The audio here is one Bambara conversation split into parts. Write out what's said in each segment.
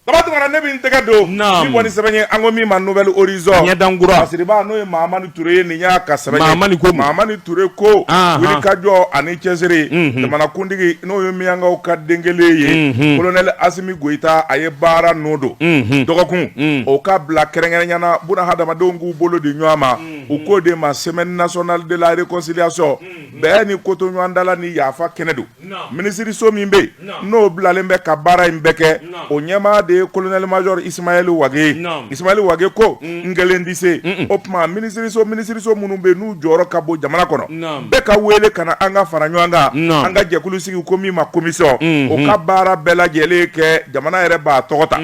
tabatuma ne bɛ n tɛgɛ don ni bɔnni sɛbɛn an ko min ma nouvelle horizon ɲɛdankura Masiriba n'o ye Mahamani Ture ye nin y'a ka sɛbɛn Mahamani Ture ko wuli ka jɔ ani cɛsiri jamanakuntigi n'o ye Miyankaw ka den kelen ye colonel Asimi Goyita a ye baara nɔ don dɔgɔkun o ka bila kɛrɛnkɛrɛnyana buna hadamadenw k'u bolo di ɲɔgɔn ma u k'o de ma semaine nationale de la réconciliation bɛɛ ni koto ɲɔgɔn dala ni yafa kɛnɛ don minisiriso min bɛ yen n'o bilalen bɛ ka baara in bɛɛ kɛ o ɲɛmaa de ye colonel major Ismaël Wage Ismaël Wage ko n kelen tɛ se o tuma minisiriso minnu bɛ n'u jɔyɔrɔ ka bon jamana kɔnɔ bɛɛ ka wele ka na an ka fara ɲɔgɔn kan an ka jɛkulu sigi ko min ma commission o ka baara bɛɛ lajɛlen kɛ jamana yɛrɛ b'a tɔgɔ ta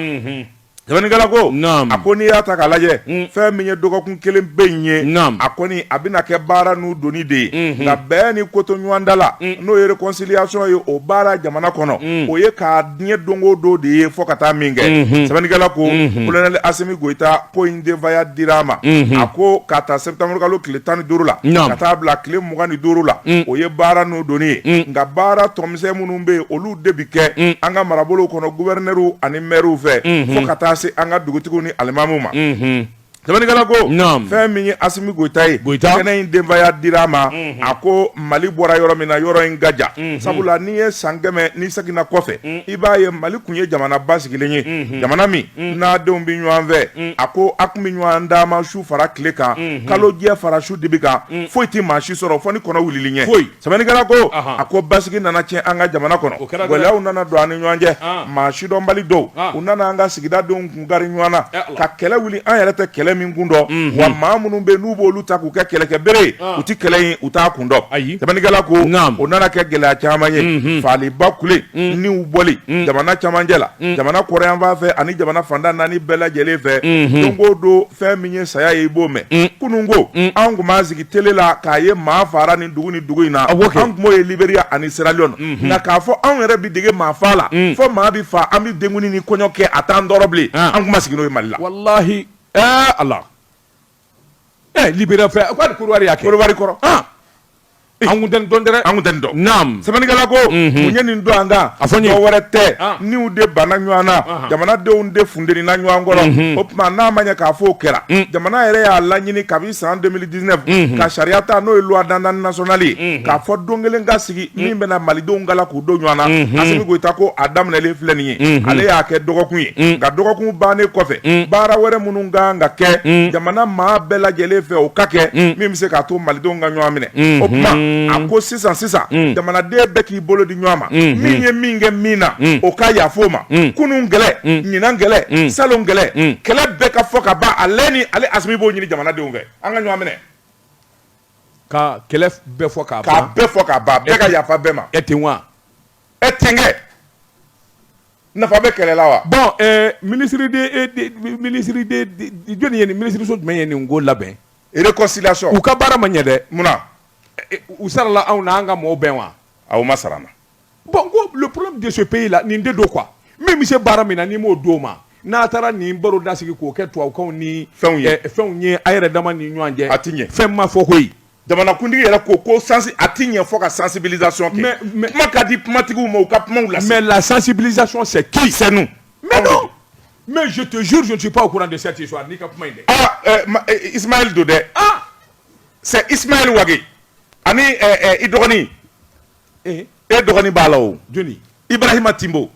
Sɛbɛnnikɛla ko a ko n'i y'a ta k'a lajɛ fɛn min ye dɔgɔkun kelen bɛ yen ye a kɔni a bɛna kɛ baara n'u doni de ye nka bɛɛ ni koto ɲɔgɔn da la n'o ye réconciliation ye o baara jamana kɔnɔ o ye k'a diɲɛ don o don de ye fo ka taa min kɛ Sɛbɛnnikɛla ko colonel Asimi Goyita ko in denfaya dira a ma a ko ka taa septembre kalo tile 15 la ka taa bila tile 25 la o ye baara n'u doni ye nka baara tɔmisɛn minnu bɛ yen olu de bi kɛ an ka marabolow kɔnɔ gouverneur ani maire fɛ fo ka taa se an ka dugutigiw ni alimamuw ma Sɛbɛnnikɛla ko fɛn min ye Asimi Goyita ye kɛnɛ in denbaya dira a ma a ko Mali bɔra yɔrɔ min na yɔrɔ in ka jan sabula n'i ye san 100 n'i seginna kɔfɛ i b'a ye Mali kun ye jamana ba sigilen ye jamana min n'a denw bɛ ɲɔgɔn fɛ a ko a kun bɛ ɲɔgɔn d'a ma su fara tile kan kalo jɛ fara su dibi kan foyi tɛ maa si sɔrɔ fo ni kɔnɔ wulili ɲɛ Sɛbɛnnikɛla ko a ko basigi nana tiɲɛ an ka jamana kɔnɔ gɛlɛyaw nana don an ni ɲɔgɔn cɛ maa sidɔnbali dɔw u nana an ka sigida denw kun gari ɲɔgɔn na ka kɛlɛ wuli an yɛrɛ tɛ kɛlɛ min kun dɔn wa maa minnu bɛ n'u b'olu ta k'u kɛ kɛlɛkɛ bere u tɛ kɛlɛ in u t'a kun dɔn Sɛbɛnnikɛla ko o nana kɛ gɛlɛya caman ye faaliba kule niw bɔli jamana camancɛ la jamana kɔrɔyanfan fɛ ani jamana fanda naani bɛɛ lajɛlen fɛ don o don fɛn min ye saya ye i b'o mɛn kunun ko an tun b'an sigi tele la k'a ye maa fara nin dugu in na an tun b'o ye Libéria ani Sierra Leone nka k'a fɔ anw yɛrɛ bi dege maa fa la fo maa bi fa an bi denkuni ni kɔɲɔ kɛ a t'an tɔɔrɔ bilen an tun ma sigi n'o ye Mali la wallahi Allah Libéria fɛ ko hali Côte d'Ivoire y'a kɛ Côte d'Ivoire kɔrɔ an kun tɛ nin dɔn dɛ an kun tɛ nin dɔn naam Sɛbɛnnikɛla ko mun ye nin dɔn an kan dɔ wɛrɛ tɛ niw de banna ɲɔgɔn na jamanadenw de funtenina ɲɔgɔn kɔrɔ o tuma n'a ma ɲɛ k'a fɔ o kɛra jamana yɛrɛ y'a laɲini kabi san 2019 ka sariya ta n'o ye loi d'entente nationale ye k'a fɔ don kelen ka sigi min bɛna malidenw kala k'u don ɲɔgɔn na Asimi Goyita ko a daminɛlen filɛ nin ye ale y'a kɛ dɔgɔkun ye nka dɔgɔkun bannen kɔfɛ baara wɛrɛ minnu kan ka kɛ jamana maa bɛɛ lajɛlen fɛ o ka kɛ min bɛ se k'a to malidenw ka ɲɔgɔn minɛ o tuma a ko sisan jamanaden bɛɛ k'i bolo di ɲɔgɔn ma min ye min kɛ min na o ka yaf'o ma kunun gɛlɛ ɲinan gɛlɛ salon gɛlɛ kɛlɛ bɛɛ ka fɔ ka ban ale ni ale Asimi b'o ɲini jamanadenw fɛ an ka ɲɔgɔn minɛ ka kɛlɛ bɛɛ fɔ ka ban bɛɛ ka yafa bɛɛ ma e ten wa e ten kɛ nafa bɛ kɛlɛ la wa bon ministre de jɔnni ye nin ministre jumɛn ye nin ko labɛn réconciliation u ka baara ma ɲɛ dɛ munna u sarala anw na an ka mɔgɔw bɛn wa aw ma sara na bon ko le problème de ce pays là nin de do quoi min bɛ se baara min na ni m'o d'o ma n'a taara nin baro da sigi k'o kɛ tubabukanw ni fɛnw ye a yɛrɛ dama ni ɲɔgɔn cɛ a ti ɲɛ fɛn ma fɔ koyi jamanakuntigi yɛrɛ ko a ti ɲɛ fɔ ka sensibilisation kɛ kuma ka di kumatigiw ma u ka kumaw lase mais la sensibilisation c'est qui c'est nous mais non mais je te jure je ne suis pas au courant de cette histoire ni ka kuma in dɛ Ismaël do dɛ c'est Ismaël Wage ani i dɔgɔnin e dɔgɔnin b'a la o joni Ibrahima Timbo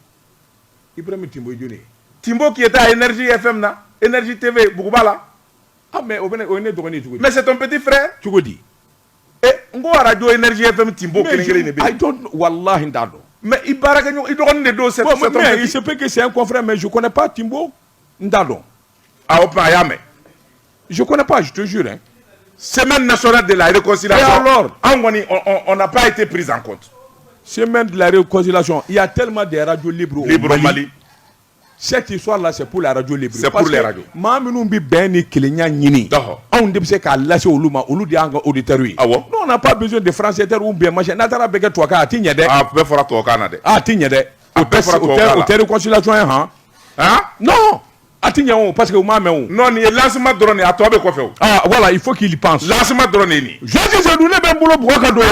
joni Timbo qui était à Énergie FM na Énergie TV Buguba la mais o ye ne dɔgɔnin cogo di mais c'est ton petit frère cogo di n ko radio Énergie FM Timbo kelen de bɛ I don't wallahi n t'a dɔn mais i baarakɛ ɲɔgɔn i dɔgɔnin de don c'est ton petit mais il se peut que c'est un confrère mais je connais pas Timbo n t'a dɔn o tuma a y'a mɛn je connais pas je te jure hein. Semaine nationale de la réconciliation. Et alors, on n'a pas été pris en compte. Semaine de la réconciliation, il y a tellement de radios libres au Mali. Cette histoire-là, c'est pour la radio libre. C'est pour les radios. Maa minnu bi bɛn ni kelenya ɲini. Anw de bɛ se k'a lase olu ma, olu de y'an ka auditeurs ye. Awɔ. Nous on n'a pas besoin de français ou bien machin. N'a taara bɛɛ kɛ tubabukan a ti ɲɛ dɛ. Bɛɛ fɔra tubabukan na dɛ. A ti ɲɛ dɛ. O tɛ réconciliation ye han. Hein? Non. Atignao parce que ou mamé non ni lancement drone a tobe ko few ah voilà il faut qu'il y pense lancement drone ni je dis c'est nous ben bolo boka do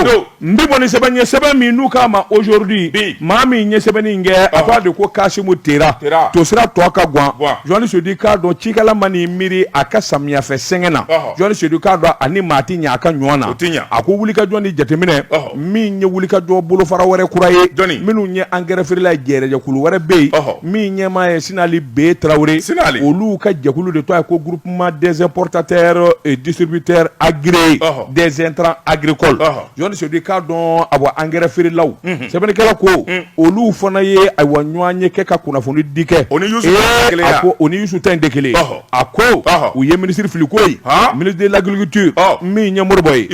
mbibo ni sebanye sebe mi nu kama aujourd'hui mami nye sebe ni nge akwa de ko kashimu tera to sera to ka gwan joni se di ka do chikala mani miri aka samia fe sengena joni se di ka do ani mati nya aka nyona ako wuli ka joni jetemine mi nye wuli ka do bolo fara wore kuraye minu nye engrais ferila jere je kulu wore be mi nye ma sinali be traoré olu ka jekulu de toi ko groupement des importateurs et distributeurs agréés des intrants agricoles joni se di ka don abo engrais ferilaw sebene kala ko olu fona ye aywa nyoanye ke ka kuna fonu dike oni yusu tan dekele ako u ye ministre filikoy ministre de l'agriculture mi nya morboy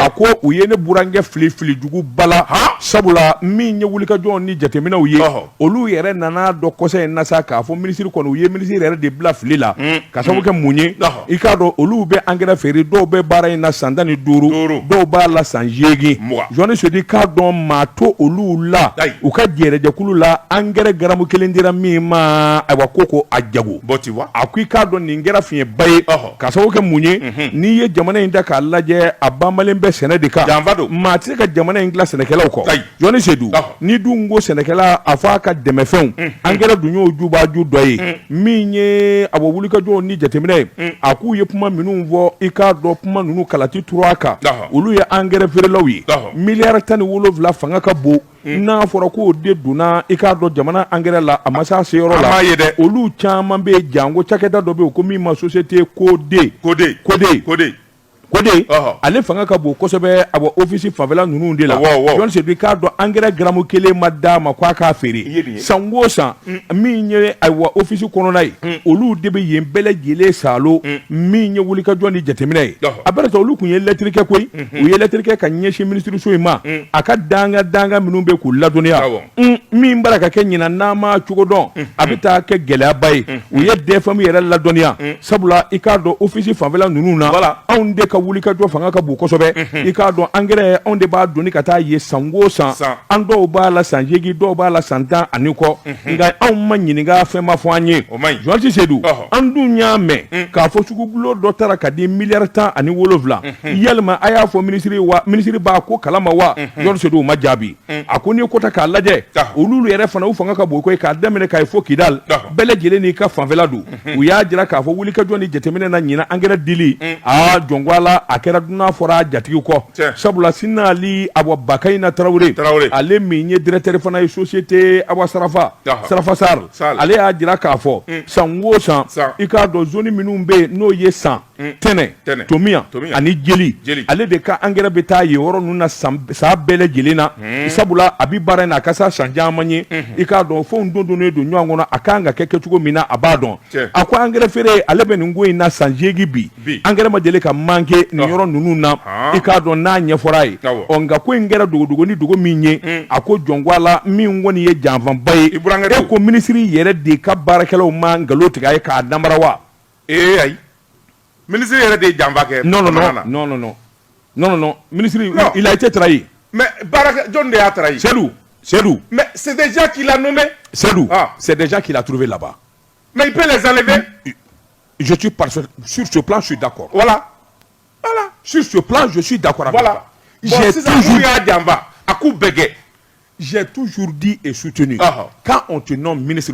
ako u ye ne burange fili jugu bala sabula mi nya wulika jon ni jatemina u ye olu yere nana do conseil nasa ka fo ministre kono u ye ministre yere de bla fili la ka sabu ke munye ikado olu be engrais feri do be bara na sandani duru do ba la sanjegi joni se di ka don mato olu la u ka jere jakulu la engrais garamu kelendira mi ma awa koko ajago botiwa akui ka don ni ngera fiye baye ka sabu ke munye ni ye jamana inda ka laje abamalen be sene de ka mati ka jamana ingla senekela ko joni se du ni du ngo senekela afa ka demefen engrais dunyo juba ju doye mi nye abo wulika jo ni jatemine aku ye puma minu vo ika do puma nunu kalati turaka olu ye engrais ferelawi milliard tan wolovla fanga ka bo na fora ko de duna ika do jamana engrais la amasa se yoro la olu chama be jango chaketa do be ko mi ma société code ale fanga ka bo kosobe abo office favela nunu de la jon se bi ka do engrais gramme kele madama kwa ka feri sango san mi nye aywa office kono nay olu de be yembele jele salo mi nye wuli ka joni jetemine abara to olu kunye electrique koy u ye electrique ka nyeshi ministre so ma aka danga minun be ku ladonia mi mbaraka ke nyina na ma chugodon abita ke gele bay u ye de fami yere ladonia sabula ikado office favela nunu na on de ka wuli ka do fanga ka bu kosobe ikado engrais on de ba doni kata ye sango san ando ba la sanjegi do ba la santa aniko nga on manyini ga fe ma foanye jonti sedu andu nyame ka fo sugugulo do tara ka di milliard tan ani wolovla yelma aya fo ministry ba ko kalama wa jonti sedu majabi akoni ko ta ka laje ululu yere fana u fanga ka bu ko ka damene ka fo kidal bele jele ni ka fanvela du u ya jira ka fo wuli ka joni jetemene na nyina engrais dili a jongwala akera duna fora jatigi ko sabula sinali abo bakaina traoré ale minye directeur fana société abo sarafa sar ale a jira ka fo sanwo san ika do zone minumbe no ye san tene tomia ani jeli ale de ka engrais beta ye woro nuna sa bele jelina sabula abi bara na kasa sanja manye ika do fo ndondo ne do nyangono akanga keke tugo mina abadon akwa engrais fere ale be ngoi na sanjegi bi engrais ma jele ka manke ni yoro nunu na ika do na nye forai onga ko ngera dogo ni dogo minye ako jongwala mi ngoni ye janvan baye e ko ministry yere de ka barakelo ma ngalo tiga e ka damarawa ay ministry yere de janva ke non ministry il a été trahi mais baraka jonde a trahi c'est d'où mais c'est déjà qu'il a nommé c'est déjà qu'il a trouvé là-bas mais il peut les enlever je suis sur ce plan je suis d'accord voilà sur ce plan je suis d'accord avec toi j'ai toujours dit et soutenu quand on te nomme ministre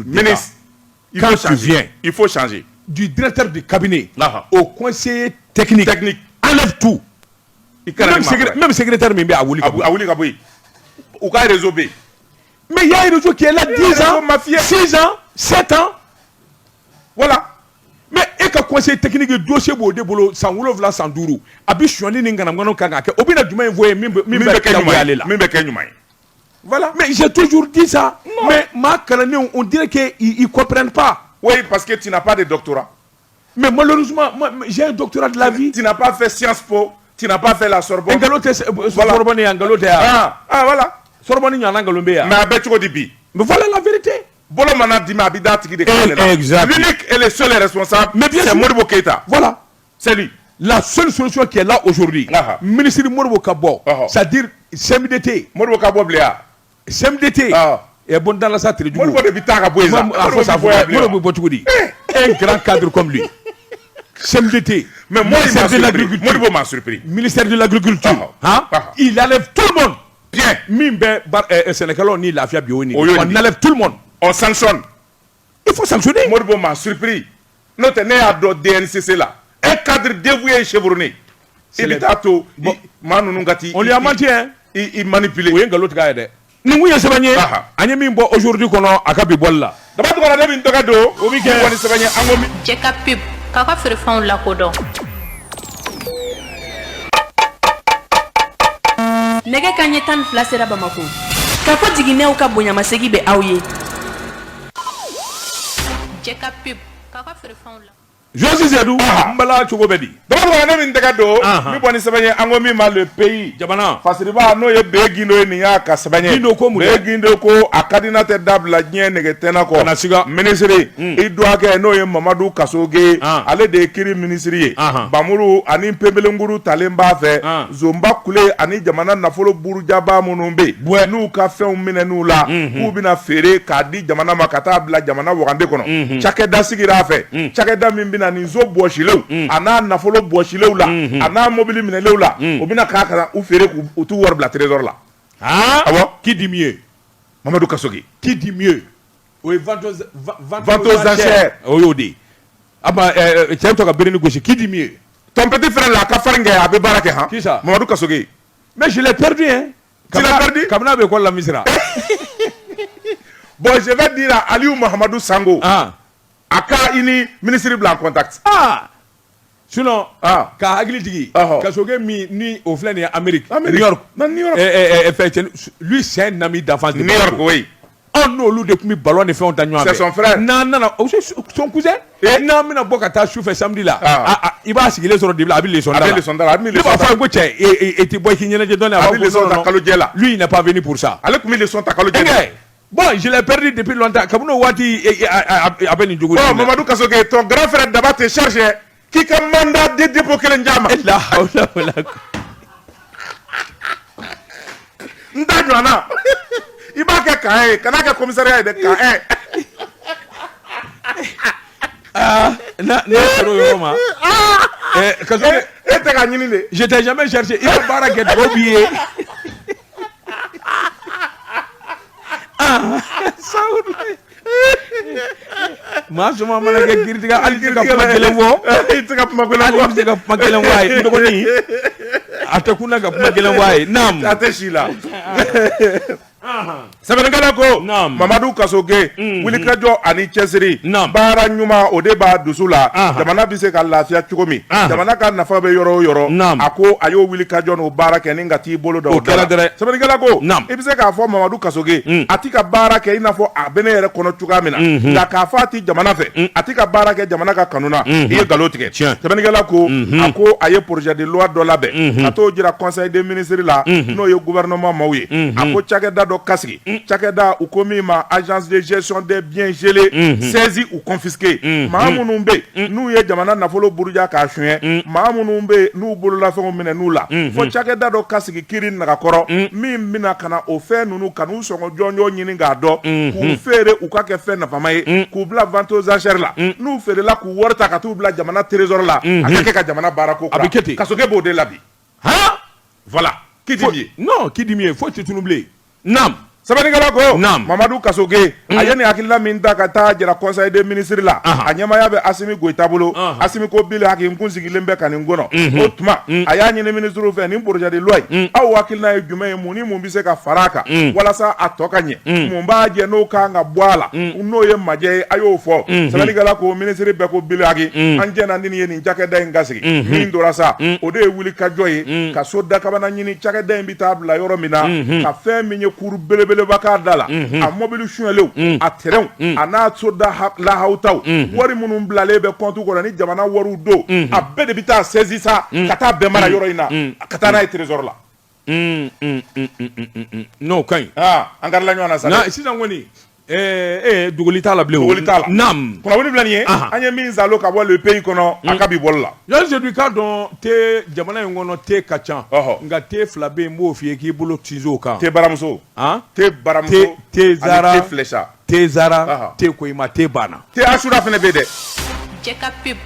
il faut changer du directeur du cabinet au conseiller technique enlève tout même secrétaire Mimbe a voulu ou ka réseau B mais il y a un réseau qui est là 10 ans 6 ans 7 ans voilà mais et ka conseil technique dossier bo de bolo san wolovla san duru abi shoni ni ngana ngano kanga ke obina djuma envoyer mimbe voilà mais j'ai toujours dit ça mais ma kanane on dirait que ils comprennent pas oui parce que tu n'as pas de doctorat mais malheureusement moi, j'ai un doctorat de la vie tu n'as pas fait Sciences Po tu n'as pas fait la Sorbonne Sorbonne Angalote voilà Sorbonne ni Angalote mais abetiko dibi mais voilà la vérité Bolo mana dima abida tigi de l'unique et le seul responsable c'est Modibo Keita. Voilà, c'est lui. La seule solution qui est là aujourd'hui. Ministre Modibo Kabo, c'est-à-dire CMDT. Modibo Kabo bléa. CMDT. Et bon dans la satire du Modibo de Bitaka Boisa. Modibo Botoudi. un grand cadre comme lui. CMDT. Mais moi, il m'a surpris. Ministère de l'Agriculture. Il enlève tout le monde. Bien. Mimbe, Sénégal, ni la FIA bio. On enlève tout le monde. On sanctionne. Il faut sanctionner. Modibo m'a surpris. Notre né à DNCC là. Un cadre dévoué et chevronné. On lui a menti, hein? Il manipule. Oui, l'autre gars. Nous, il y a Sebagné. Agnemi Mbo aujourd'hui qu'on a Akabi Bolla. D'abord, on a des intogado. Au week-end, on est Sebagné. Check up pub. Kaka firfon la kodo. Nege kanye tan fila sera Bamako. Ka fɔ jiginɛw ka bonyamasegi bɛ aw ye. Check up pub. Kaka firfon la. Josi Zedou, Mbala Chogobedi. D'abord, on a des intogado. Mi boni Sebagné. Angomi ma le pays. Jabana. Fasiriba no ye begindo ni ya ka Sebagné. Gindo ko mu. Begindo ko akadina te dabla nye negetena ko. Nasiga. Ministre. Idwa ke no ye Mamadou Kasoge. Ale de kiri ministre. Bamuru ani pembelenguru talemba fe. Zomba kule ani jamana nafolo burujaba munumbe. N'u ka fɛnw minɛ n'u la. K'u bina feere k'a di jamana ma ka taa bila jamana wagande kɔnɔ. Cakɛda sigira fɛ. Cakɛda min bina ni nzo bɔsilew. A n'a nafolo bɔsilew la. A n'a mobili minɛlew la. O bina k'a kana u feere k'u t'u wari bila trésor la. Qui dit mieux? Mamadou Kasoge. Qui dit mieux? Oui, vente aux enchères. Oyodi. Ah bah, tiens, tu as bien négocié. Qui dit mieux? Ton petit frère là, Kafaringue, a bé baraké, hein? Qui ça? Mamadou Kasoge. Mais je l'ai perdu, hein? Tu l'as perdu? Kamina be quoi la misra? Bon, je vais dire à Aliou Mahamadou Sango. Aka ini ministre blanc contact. Sinon, ka hagili tigi, Kasoge ni au flan Amérique, New York. Lui c'est un ami d'enfance de New York, oui. On nous depuis ballon et fait on t'a C'est son frère. Non, son cousin. Non, mais n'a pas qu'à souffrir samedi là. Il va se sur le début, il les sondage. Il va faire quoi? Et tu vois qu'il y en a des données à lui, il n'est pas venu pour ça. Allez, comme ils sont à Kalodjela. Bon, je l'ai perdu depuis longtemps. Comme nous, Wati a ben Djougou. Bon, Mamadou Kasoge, ton grand frère d'abord te chargé. Qui a mandat de dépôt que l'Indjama? Là, Ndajwana. Il va que Kaé, Kanaka commissariat de Kaé. Je t'ai jamais cherché. Il va pas que trop billet. Je Mamadou Kasoge, Willy Kajo ani Chesiri, Bara Nyuma Odeba Dusula, Jamana bise ka lafiya cogo min, jamana ka nafa bɛ yɔrɔ o yɔrɔ, a ko a y'o Willy Kajo n'o baara kɛ ni ka t'i bolo da o da la. Sɛbɛnnikɛla ko, i bɛ se k'a fɔ Mamadou Kasoge, a ti ka baara kɛ i n'a fɔ a bɛ ne yɛrɛ kɔnɔ cogoya min na, nka k'a fɔ a ti jamana fɛ, a ti ka baara kɛ jamana ka kanu na, i ye nkalon tigɛ. Sɛbɛnnikɛla ko, a ko a ye projet de loi dɔ labɛn, ka t'o jira conseil des ministres la, n'o ye gouvernement maaw ye, a ko cakɛda dɔ kasigi, cakɛda u ko min ma agence de gestion des biens gelés, saisis ou confisqués. Maa minnu bɛ yen n'u ye jamana nafolo buruja k'a suɲɛ, maa minnu bɛ yen n'u bololafɛnw minɛ n'u la, fo cakɛda dɔ kasigi kiiri nagakɔrɔ min bɛna ka na o fɛn ninnu ka n'u sɔngɔ jɔnjɔn ɲini k'a dɔn, k'u feere u ka kɛ fɛn nafama ye, k'u bila vente aux enchères la, n'u feerela k'u wari ta ka t'u bila jamana trésor la, a ka kɛ ka jamana baara ko kura. Kasoge b'o de la bi. Voilà. Qui dit mieux? Non, qui dit mieux? Faut que tu n'oublies. Nam. Sɛbɛnnikɛla ko Mamadou Kasoge a ye nin hakilila min ta ka taa jira conseil des ministres la, a ɲɛmaya bɛ Asimi Goyita bolo, Asimi ko Bile hakilkun sigilen bɛ ka nin kɔnɔ, o tuma a y'a ɲini ministres fɛ nin projet de loi aw hakilina ye jumɛn ye, mun ni mun bɛ se ka fara a kan walasa a tɔ ka ɲɛ, mun b'a jɛ n'o kan ka bɔ a la, n'o ye majɛ ye a y'o fɔ. Sɛbɛnnikɛla ko ministre bɛɛ ko Bile Haki, an jɛna ni nin ye nin cakɛda in ka sigi, min tora sa o de ye Willy Kajo ye ka so dakabana ɲini cakɛda in bɛ taa bila yɔrɔ min na, ka fɛn min ye kuru belebele k'a da la, a mobili suɲɛlenw, a terɛnw, a n'a so da lahawtaw, wari minnu bilalen bɛ compte kɔnɔ ni jamana wariw don, a bɛɛ de bɛ taa saisi sa ka taa bɛɛ mara yɔrɔ in na, ka taa n'a ye trésor la. N'o ka ɲi. An karila ɲɔgɔn na sa. Sisan kɔni dogoli t'a la bilen. Dogoli t'a la. Naam. Kunnafoni filɛ nin ye, an ye min zalo ka bɔ le pays kɔnɔ a ka bi bɔli la. Yanni k'a dɔn te jamana in kɔnɔ te ka ca, nka te fila bɛ yen n b'o f'i ye k'i bolo tizo kan. Te baramuso. Te baramuso. Te zara. Te flècha. te zara te koyima te bana te asura fana bɛ dɛ jɛka pub